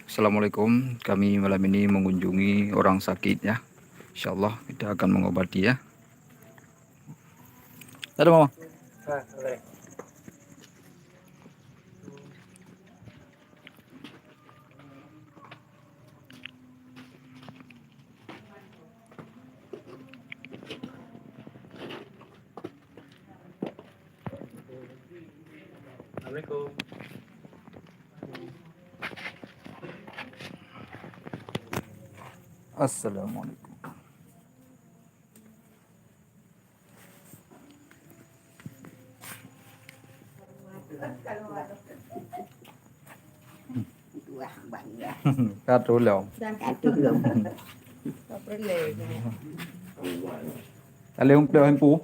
Assalamualaikum. Kami malam ini mengunjungi orang sakit ya. InsyaAllah kita akan mengobati ya. Ada mama? Assalamualaikum. Assalamualaikum. Cắt rồi lèo. Leo leo em pú.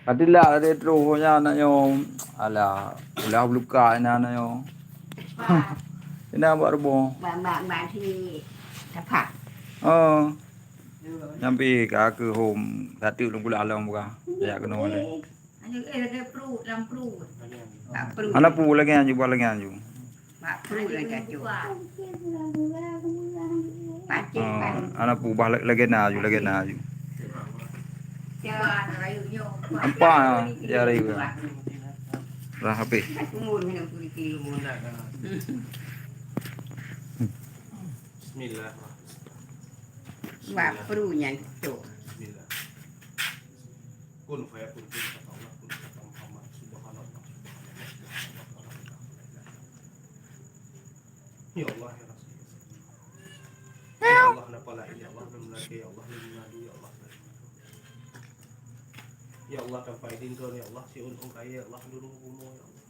Adila ada tronya na yung ala ulah luka na yung. Ina baru bo. Bạn thì thật thật. Nyampe ka ke home satu long pula alam buka. Ya kena le. Anh ấy cái pru làm pru. Ana pu lagi anju ba lagi anju. Bạn pru là cả chủ. Bạn chết bạn. Ana pu ba lagi na anju. Chờ rồi nhiều. Apa ya rai ba. Ra HP. Kumur minum kuri kilo. Bismillah. Bạn pru nhận chủ. Bismillah. Kun fayakun kun kata Allah kun kata Muhammad subhanallah. Ya Allah ya Rasul. Ya Allah napa la ilaha illallah ya Allah la ilaha ya Allah. Ya Allah tafaidin kau ya Allah si untung kaya ya Allah dulu umur ya Allah.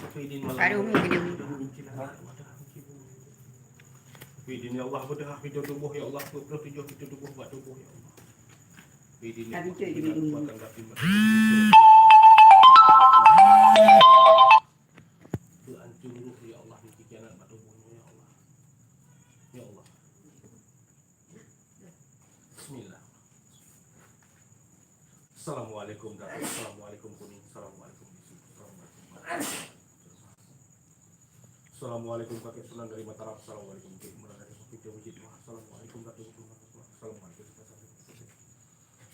Tafaidin malam. Aduh minum. Tafaidin ya Allah bedah hidup tubuh ya Allah tubuh tubuh buat tubuh ya Allah. Tafaidin ya Allah buatkan dapat hancur ruh ya Allah di kianat buat tubuhnya ya Allah. Ya Allah. Bismillah. Assalamualaikum Datuk. Assalamualaikum kuning. Assalamualaikum bisu. Assalamualaikum kakek Sunan dari Mataram. Assalamualaikum Kek Mulan dari Video Wujud. Assalamualaikum Datuk. Assalamualaikum.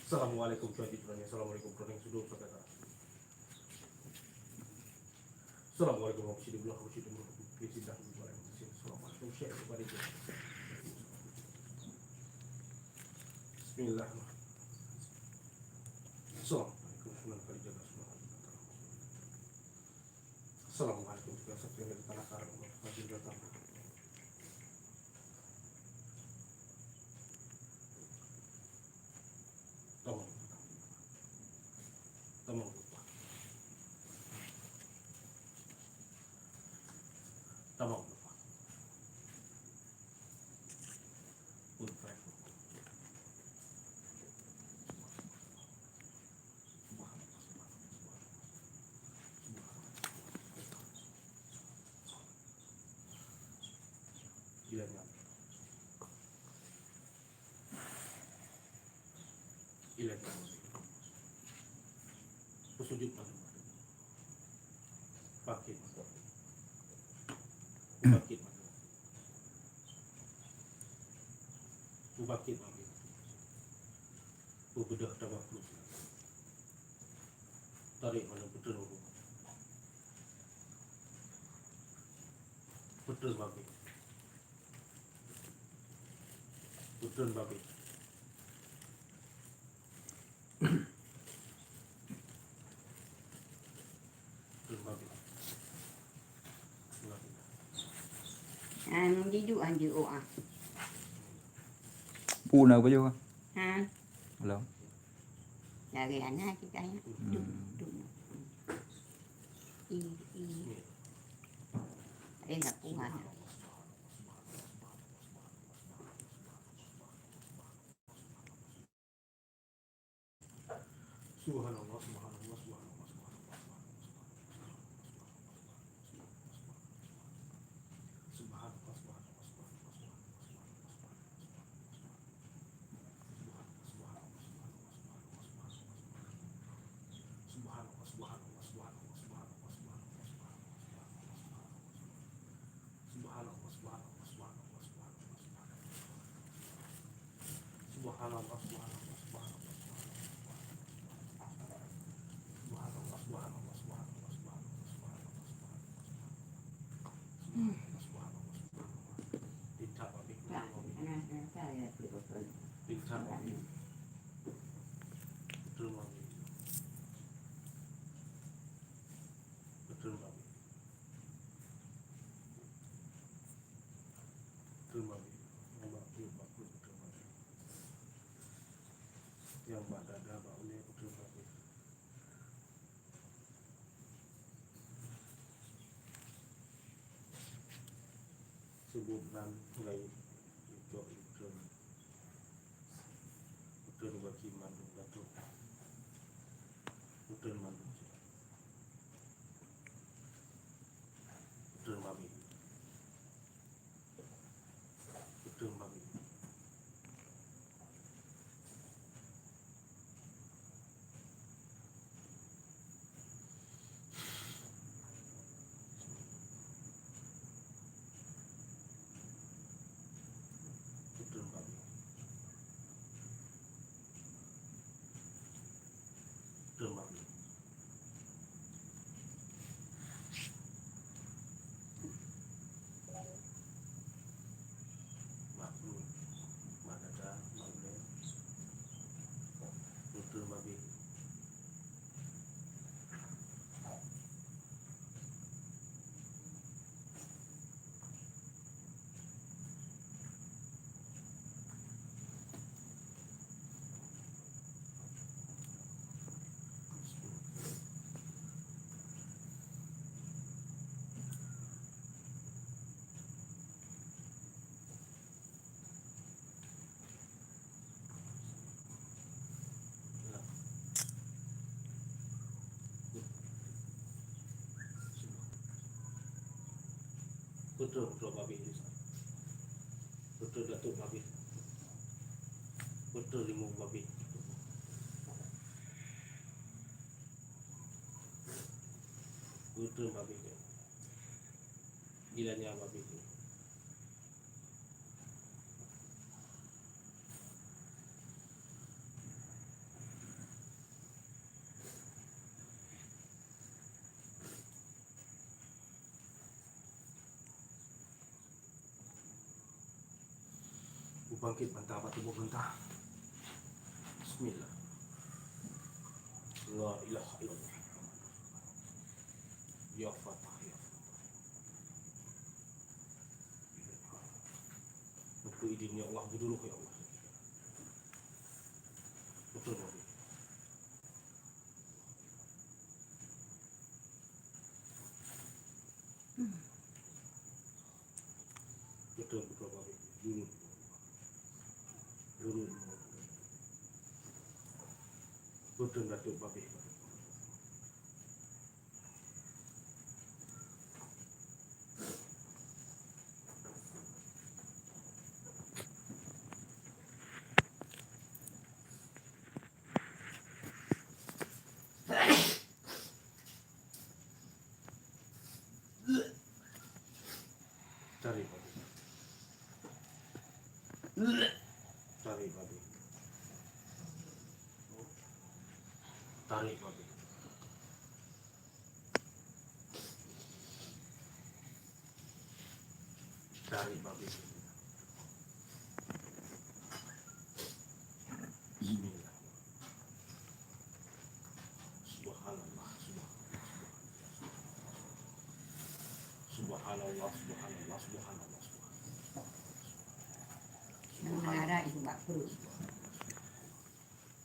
Assalamualaikum Cuaci Turanya. Assalamualaikum Kroning Sudur Saudara. Assalamualaikum warahmatullahi wabarakatuh. Assalamualaikum Syekh kepada kita. Bismillahirrahmanirrahim. Assalamualaikum Sunan Kalijaga Sunan. Assalamualaikum juga sabtu dari tanah karang wajib datang. Tamam. Tamam. Gila. Sujud pada bangkit bangkit bangkit bedah tambah plus tarik mana betul bangkit betul bangkit Anh đi dụ anh dụ à? Pu nào bao nhiêu không? Ha? Hello. Là cái anh hai cái cái. Đây là pu hả? Subhanallah. Saya betul. Pingsan babi. Betul babi. Betul babi. Betul babi. Betul babi. Yang bak dada bak ulir betul babi. Sebutkan lain juga betul. Betul bagi mandung datuk. Betul mandung. Betul babi. Betul babi. Betul babi. Betul babi. Makhluk, madada, makhluk. Betul babi. Betul betul babi. Betul datuk babi. Betul limau babi. Betul babi. Gilanya babi. Bangkit bantah batu bantah. Bismillah. La ilaha illallah. Ya Fatah ya Fatah. Untuk idin ya Allah dulu ya Allah. Betul babi. Betul betul babi. Dulu. Dulu. Betul datuk babi. Tarik babi. Tarik babi. Tarik babi. Tarik babi. Bismillah. Subhanallah. Subhanallah. Subhanallah. Subhanallah. Mengarah itu tak perlu.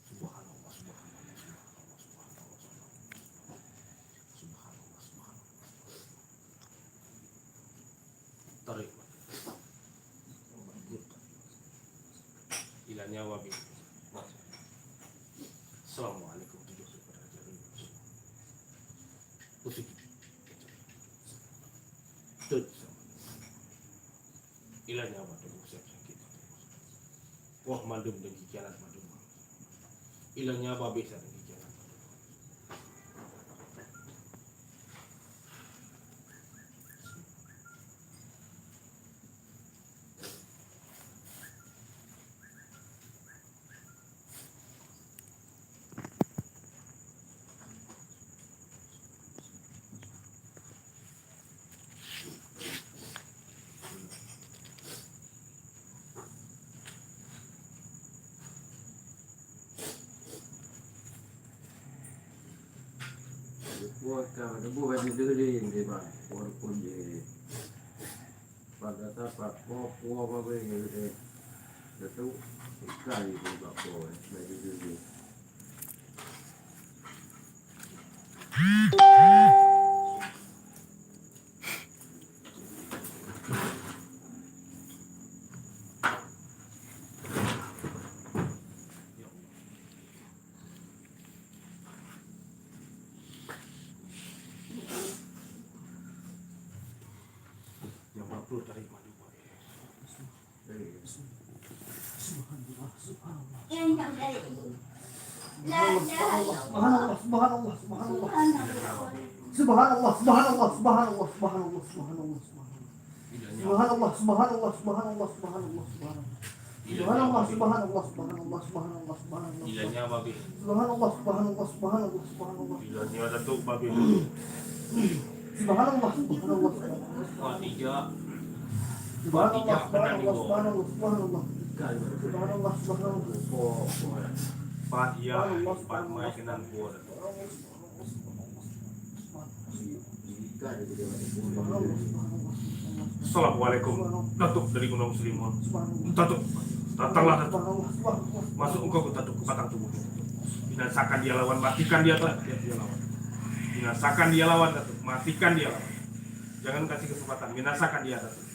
Subhanallah. Subhanallah. Tarik. Ila nyawa bi. Assalamualaikum warahmatullahi wabarakatuh. Pusing. Tut. Ila nyawa tu siap sakit. Wah mandum dan kikianan mandum. Ila nyawa bisa dan kikianan. buat kau, buat diri ni bah, buat pun je. Pada apa apa ni, itu sekali tu tak boleh, bagi diri. Yang makhluk dari madu babi. Ilahnya babi. Ilahnya Datuk babi. Fatijah. Fatijah kena digo. Fatijah empat mai kena digo. Assalamualaikum. Datuk dari Gunung Muslimun. Datuk, datanglah Datuk. Masuk engkau ke Datuk ke batang tubuh. Binasakan dia lawan, matikan dia lawan. Binasakan dia lawan Datuk, matikan dia lawan. Jangan kasih kesempatan, binasakan dia Datuk.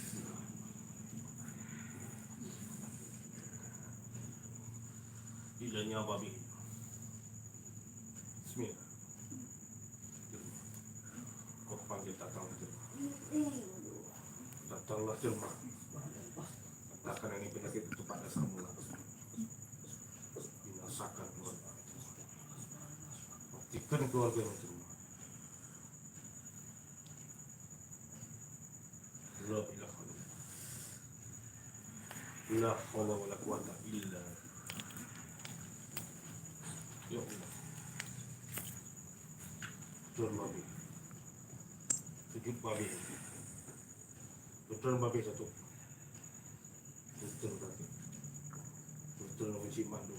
Ilahnya babi. Bismillah. Kau panggil datang jelma. Datanglah jelma. Katakan ini penyakit itu pada semula. Binasakan keluarga. Matikan keluarga yang jelma. La ilaha illallah. La haula wala quwwata illa billah. Ya Allah. Betul babi. Sujud babi. Betul babi satu. Betul babi. Betul uji mandu.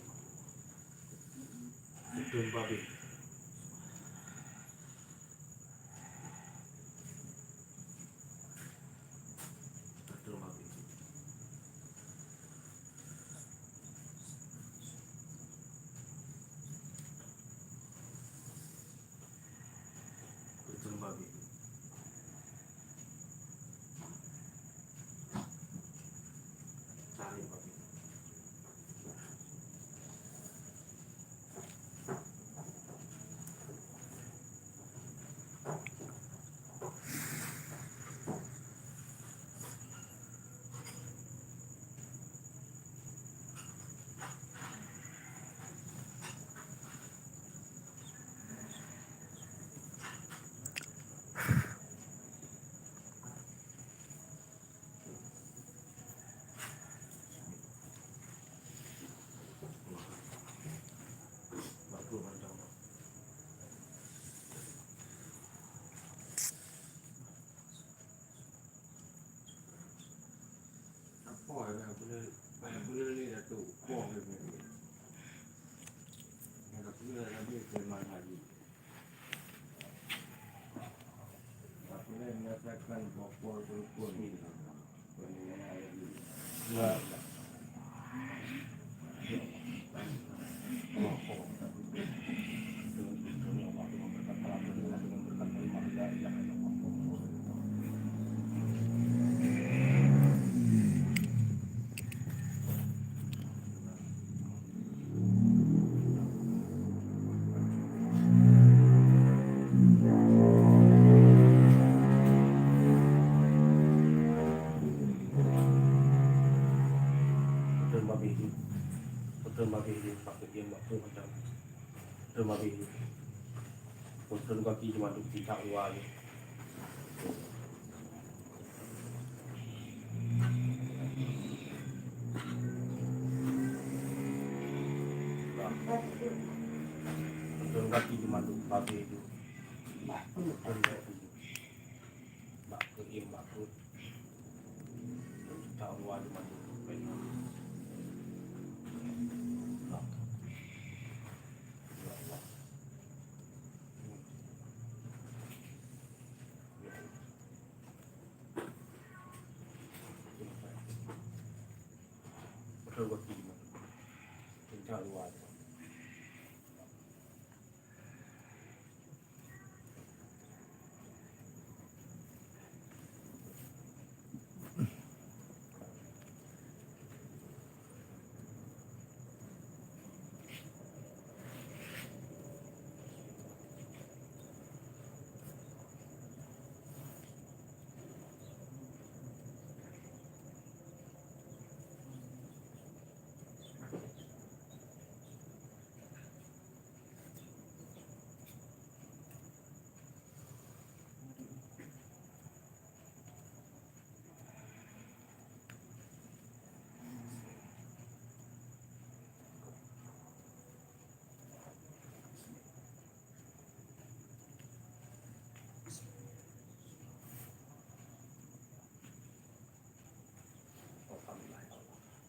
Betul babi. Betul babi. Betul babi. Cari babi. Baru mandang. Apa yang boleh ni Datuk, apa yang ni? Yang boleh lagi firman lagi. Apa yang mengatakan bahawa berpun ni? La betul babi. Betul babi pakai dia waktu macam. Betul babi. Betul kaki cuma duk tidak luar ni. Betul kaki cuma duk babi itu. Betul kaki. Bak ke im bak ke. Tak luar cuma duk. keluar kiri kencang luar.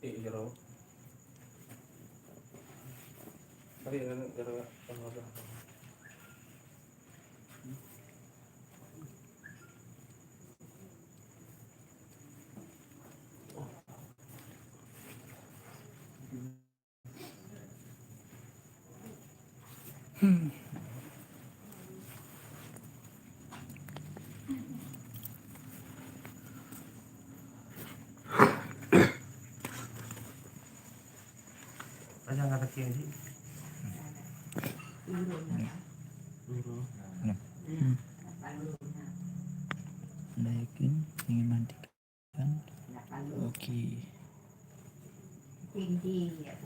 Jero. Tapi jero apa? Aja kata kian sih. Naikin ingin mandikan. Oke. Tinggi ya,